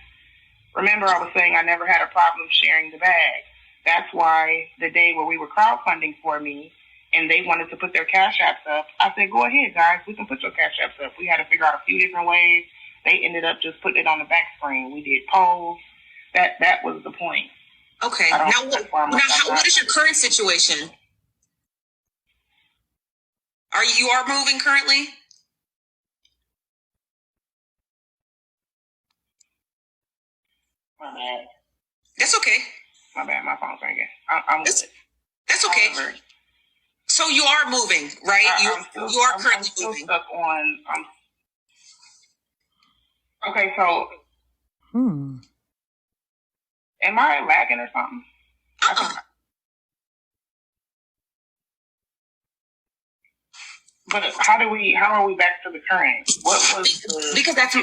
Remember, I was saying I never had a problem sharing the bag. That's why the day where we were crowdfunding for me and they wanted to put their Cash Apps up, I said, go ahead, guys. We can put your Cash Apps up. We had to figure out a few different ways. They ended up just putting it on the back screen. We did polls. That was the point. Okay. Now what is your current situation? You are moving currently? My bad. That's okay. My bad. My phone's ringing. I'm good. That's okay. However, so you are moving, right? You are currently moving. Stuck on. Okay, so. Am I lagging or something? But how are we back to the current? What was because that's the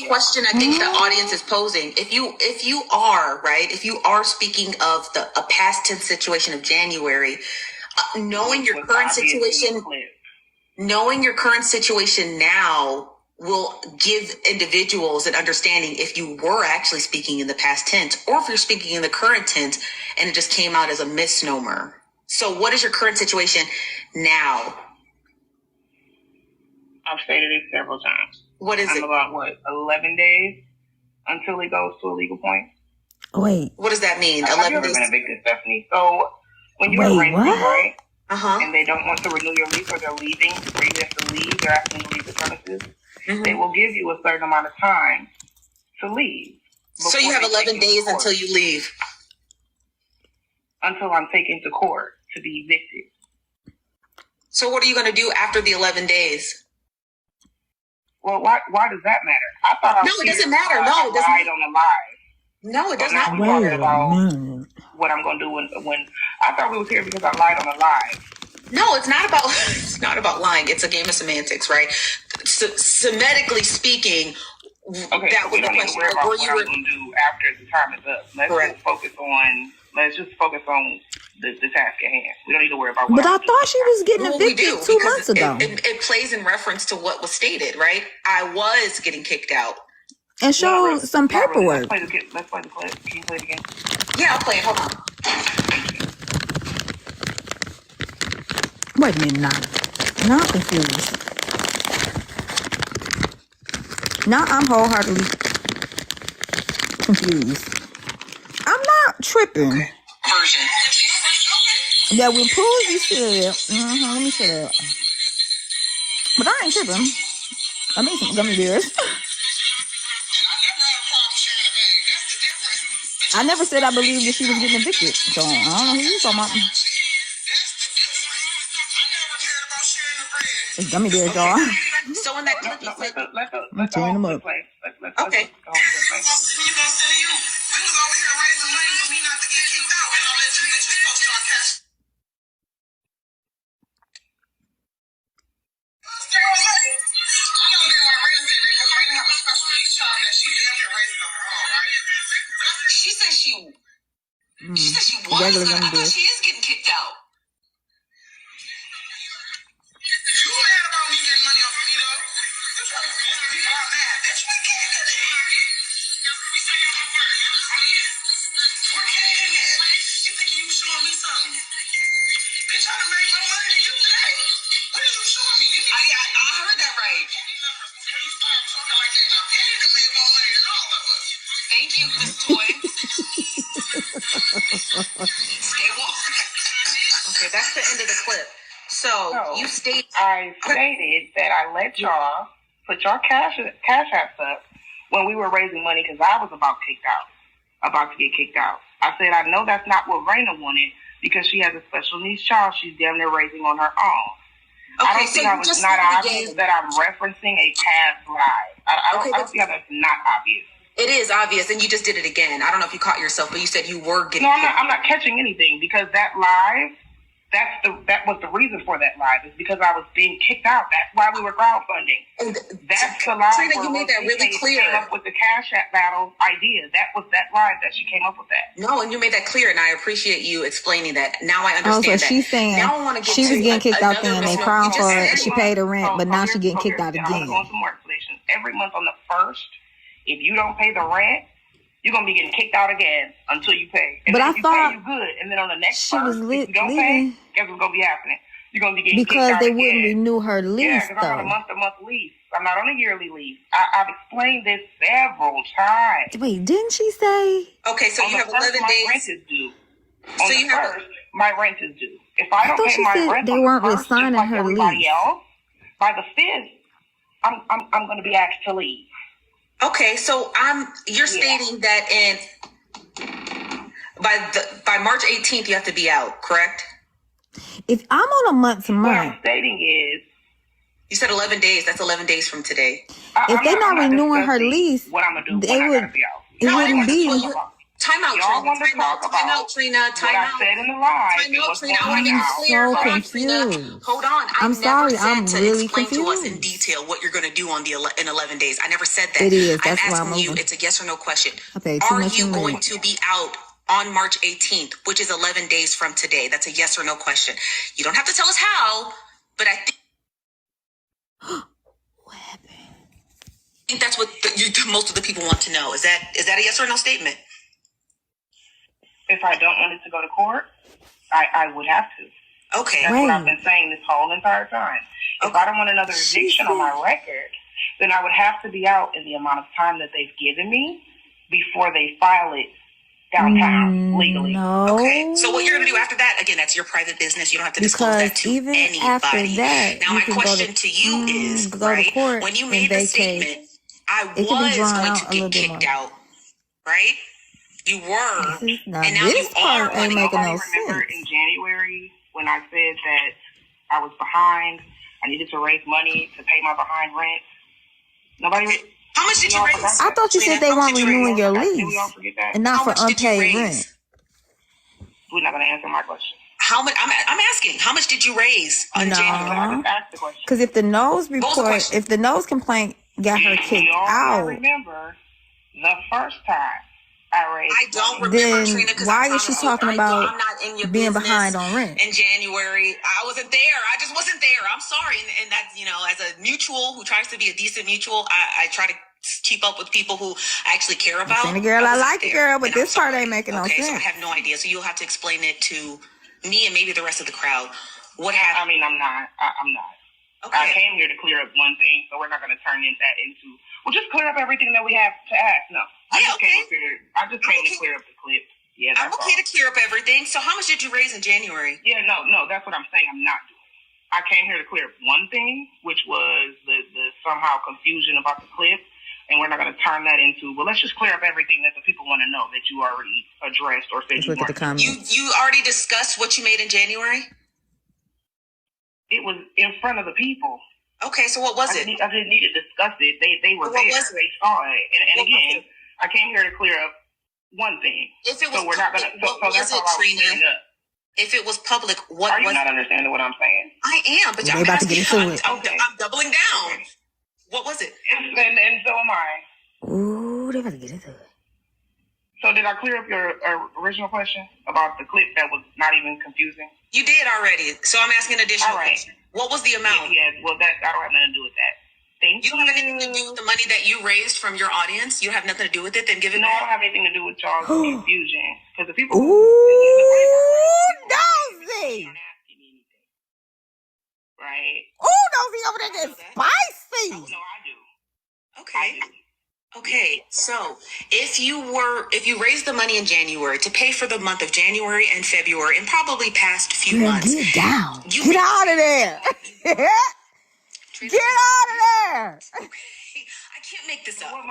question I think the audience is posing. If you are speaking of a past tense situation of January, knowing your current situation now will give individuals an understanding if you were actually speaking in the past tense or if you're speaking in the current tense and it just came out as a misnomer. So what is your current situation now? I've stated it several times. What is it? About 11 days until it goes to a legal point. Wait. What does that mean? Have 11 you ever days? been evicted, Stephanie? So when you're renting, right? And they don't want to renew your lease or they're leaving, or you have to leave, they're asking to leave the premises, they will give you a certain amount of time to leave. So you have 11 days until you leave? Until I'm taken to court to be evicted. So what are you going to do after the 11 days? Well, why does that matter? I thought it doesn't matter. No, it doesn't. I lied on the live. No, it doesn't matter. Talking about what I'm going to do when I thought we was here because I lied on the live. No, it's not about lying. It's a game of semantics, right? Semantically speaking, okay, that was the question. What I'm going to do after the time is up. Let's just focus on the task at hand. We don't need to worry about what. But I thought she was getting evicted 2 months ago. It plays in reference to what was stated, right? I was getting kicked out. And show some paperwork. Let's play the clip. Can you play it again? Yeah, I'll play it. Hold on. Wait a minute now. Now I'm confused. Now I'm wholeheartedly confused. I'm not tripping. Okay. Version. Yeah, when Poozy said, let me shut up. But I ain't tripping. I made some gummy bears. I never said I believed that she was getting evicted. So I don't know who you talking about. It's gummy bears, y'all. So in that clip, I'm tearing them up. Okay. She said she was. I thought she is getting kicked out. You mad about me getting money off of me though? You're trying to convince people I'm mad. Bitch, we can't get it. Where can I get it? You think you showing me something? Bitch, I done made more money than you today. Okay, that's the end of the clip. So you state. I stated that I let y'all put your cash apps up when we were raising money because I was about to get kicked out. I said I know that's not what Raina wanted because she has a special needs child she's damn near raising on her own. Okay, I don't think I was not obvious that I'm referencing a past live. I don't see how that's not obvious. It is obvious, and you just did it again. I don't know if you caught yourself, but you said you were getting. No, I'm not catching anything because that live. That was the reason for that live. Is because I was being kicked out. That's why we were crowdfunding. And that's the live. Trina, you made that really clear. Came up with the Cash App battle idea. That was that live that she came up with that. No, and you made that clear, and I appreciate you explaining that. Now I understand that. She's saying now I want to get she was getting kicked out there, and they crowned for it. She paid her rent, but now she's getting kicked out again. I'm going to more explanations. Every month on the 1st, if you don't pay the rent, you're going to be getting kicked out again until you pay. And but then I thought you good. And then on the next she was if you don't pay, guess what's going to be happening? You're going to be getting kicked out because they again. wouldn't renew her lease, yeah, because I'm on a month-to-month lease. I'm not on a yearly lease. I've explained this several times. Wait, didn't she say? Okay, so on you have 11 days. My rent is due. On So the you have 1st, my rent is due. If I don't pay my rent they on weren't the 1st, just resigning like her everybody lease. else, by the 5th, I'm going to be asked to leave. Okay, so you're stating that by March 18th you have to be out, correct? If I'm on a month to What month, I'm stating is, you said 11 days. That's 11 days from today. if they're not renewing her lease, what I'm gonna do, they would. It wouldn't be. Time out, Y'all want to Trina. talk about Time out, Trina. Time what out. I said in the live. Time out, Trina. I going want to get on clear. So Hold on, Trina. confused. Hold on. I'm never sorry, said I'm to really explain to us in confused. detail what you're going to do in 11 days. I never said that. It is. I'm That's why asking I'm you. moving. It's a yes or no question. I paid too Are much you in going rent. to be out on March 18th, which is 11 days from today? That's a yes or no question. You don't have to tell us how, but I think. What happened? I think that's what most of the people want to know. Is that a yes or no statement? If I don't want it to go to court, I would have to. Okay. That's what I've been saying this whole entire time. If I don't want another eviction on my record, then I would have to be out in the amount of time that they've given me before they file it downtown legally. No. Okay. So what you're going to do after that, again, that's your private business. You don't have to disclose that to even anybody. after that, now, you my can question to you is, go right, to court when you and made the vacate. statement, I It can be was drawn going out to a little get bit kicked more. out, right? You were. This is not, and now this you part are ain't running. making no Remember sense. in January when I said that I was behind, I needed to raise money to pay my behind rent? How much did you raise? I thought you said they weren't renewing your Did we lease all forget that? and not How for much did you unpaid raise? rent. We're not going to answer my question. How much? I'm asking. How much did you raise on No. January? I just asked the question. Because if the nose was the report, question? if the nose complaint got her kicked Y'all out, remember the first time I raised I don't money. remember, then Trina, 'cause why I is she promise talking you, about I'm not in your being business behind on rent? in January? I wasn't there. I just wasn't there. I'm sorry. And that's, as a mutual who tries to be a decent mutual, I try to keep up with people who I actually care about. Saying the girl, I wasn't like the there, girl, but and I'm this part sorry. ain't making no Okay, so I sense. have no idea. So you'll have to explain it to me and maybe the rest of the crowd. What I happened? mean, I'm not. I'm not. Okay. I came here to clear up one thing, so we're not going to turn that into. Well, just clear up everything that we have to ask. No, I just came to clear up the clip. Yeah, I'm that's okay all. to clear up everything. So how much did you raise in January? Yeah, no, that's what I'm saying. I'm not doing. I came here to clear up one thing, which was the somehow confusion about the clip, and we're not going to turn that into. Well, let's just clear up everything that the people want to know that you already addressed or said. Let's look at the comments. You already discussed what you made in January? It was in front of the people. Okay, so what was it? I didn't need to discuss it. They were What there. was it? They saw it. And What again, was it? I came here to clear up one thing. If it was so we're not gonna. public, So what that's was how it, I was Trina? clearing up. If it was public, what Are you was not understanding what I'm saying? I am, but They I'm about to asking, get into it. I'm doubling down. Okay. What was it? And so am I. Ooh, they about to get into it. So did I clear up your original question about the clip that was not even confusing? You did already, so I'm asking an additional All right. question. What was the amount? Yeah, well, that I don't have nothing to do with that. Thank You don't have anything to do with the money that you raised from your audience? You have nothing to do with it? Then give it No, I back. don't have anything to do with y'all's confusion. Because the people... Ooh, nosy. Don't ask me anything. Right? Ooh, nosy over there getting spicy. No, I do. Okay. Okay. So if you raised the money in January to pay for the month of January and February and probably past few months. Get down. Get out of there. Get out of there. Okay. I can't make this up. I'm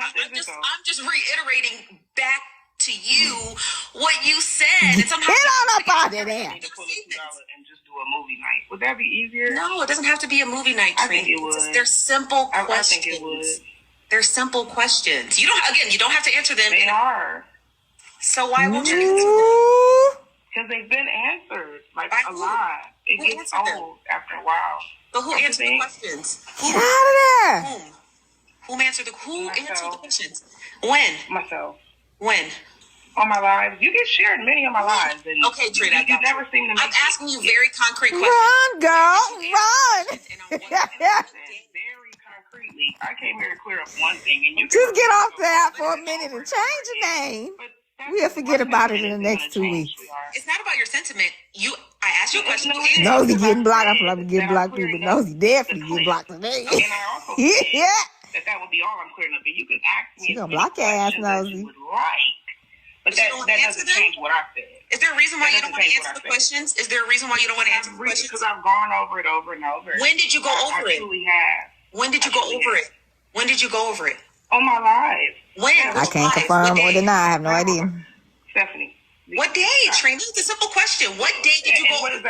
just reiterating back to you what you said. And somehow Get on up out of there. I need to pull a $2 and just do a movie night. Would that be easier? No, it doesn't have to be a movie night. I think it would. They're simple questions. I think it would. They're simple questions. You don't have to answer them. They are. So why won't you answer them? Because they've been answered like a lot. It gets old after a while. But who answered the questions? Get out of there. Who answered the questions? When? Myself. When? On my lives. You get shared many of my lives. And okay, Trina. You never seem to make I'm asking you very concrete questions. Run, girl. Run. Very concretely. I came here to clear up one thing. And you just get off that for a minute and change your name. We'll forget about it in the next 2 weeks. It's not about your sentiment. I asked you a question. Nosy getting blocked. I'm probably getting blocked too, but Nosy definitely getting blocked today. And I also said that would be all I'm clearing up. And you can ask me. She gonna block your ass, Nosy. But that doesn't change what I said. Is there a reason why you don't want to answer the questions? Is there a reason why you don't want to answer the questions? Because I've gone over it over and over. When did you go over it? I truly have. When did you go over it? When did you go over it? On my live. When? I can't confirm or deny. I have no idea. Stephanie. What day, Trina? It's a simple question. What day did you go? What is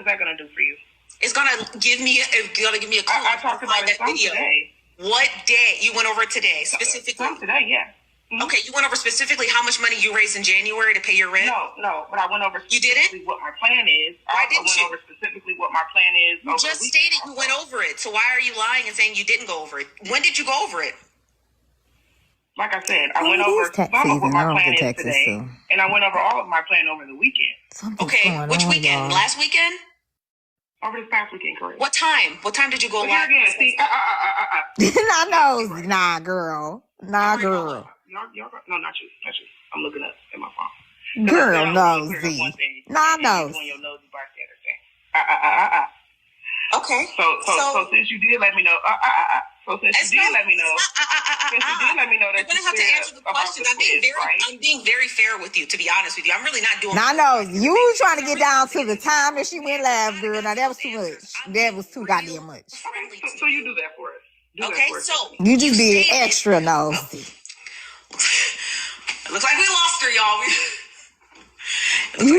that going to do for you? It's gonna give me a clue. I talked about it today. What day you went over it today specifically? Some today, yeah. Mm-hmm. Okay, you went over specifically how much money you raised in January to pay your rent? No, but I went over specifically what my plan is. Why didn't you? I went over specifically what my plan is. You just stated you went over it, so why are you lying and saying you didn't go over it? When did you go over it? Like I said, I went over some of what my plan is today, and I went over all of my plan over the weekend. Okay, which weekend? Last weekend? Over this past weekend, correct. What time? What time did you go live? See, Nah, girl. Nah, girl. No, not you. I'm looking up at my phone. Girl, nosy. Nah, nosy. Okay. So since you did let me know, that you're gonna have to answer the questions. I'm being very fair with you, to be honest with you. I'm really not doing. Nah, no, you were trying to get down to the time that she went live, girl. Now that was too much. That was too goddamn much. So you do that for us. Okay, so you just being extra nosy. It looks like we lost her, y'all. She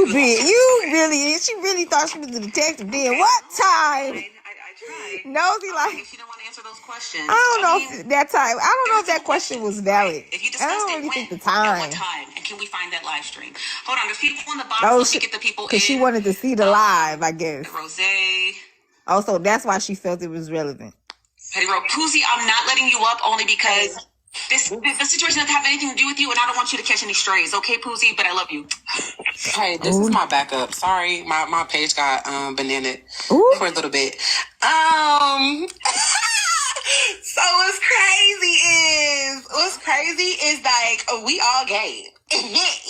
really thought she was the detective. Then what time? I tried. Nosy like. If you don't want to answer those questions, I don't know if that time. I don't know if that question was valid. If you I don't really think the time. At what time? And can we find that live stream? Hold on, there's people in the bottom. Let me get the people in. Because she wanted to see the live, I guess. Rosé. Also, that's why she felt it was relevant. Petty Road. Pussy, I'm not letting you up only because the situation doesn't have anything to do with you, and I don't want you to catch any strays, okay, Pussy? But I love you. Hey, this is my backup. Sorry, my page got bananaed for a little bit. So what's crazy is like we all gave.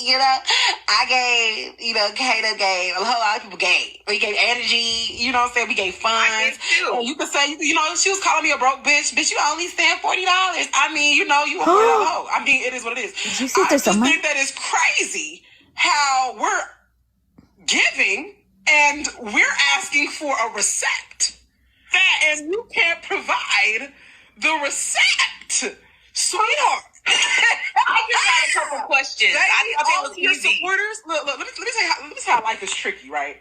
You know, I gave, Kato gave, a whole lot of people gave. We gave energy, you know what I'm saying? We gave funds. You could say, she was calling me a broke bitch. Bitch, you only stand $40. I mean, you a hoe. I mean, it is what it is. Did you see I just think that it's crazy how we're giving and we're asking for a receipt. And you can't provide the receipt, sweetheart. I just got a couple questions. All of your supporters, look, let me tell you how life is tricky, right?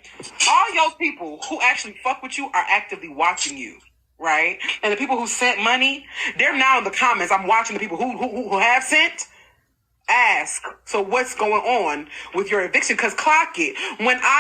All your people who actually fuck with you are actively watching you, right? And the people who sent money, they're now in the comments. I'm watching the people who have sent. Ask, so what's going on with your eviction? Because clock it. When I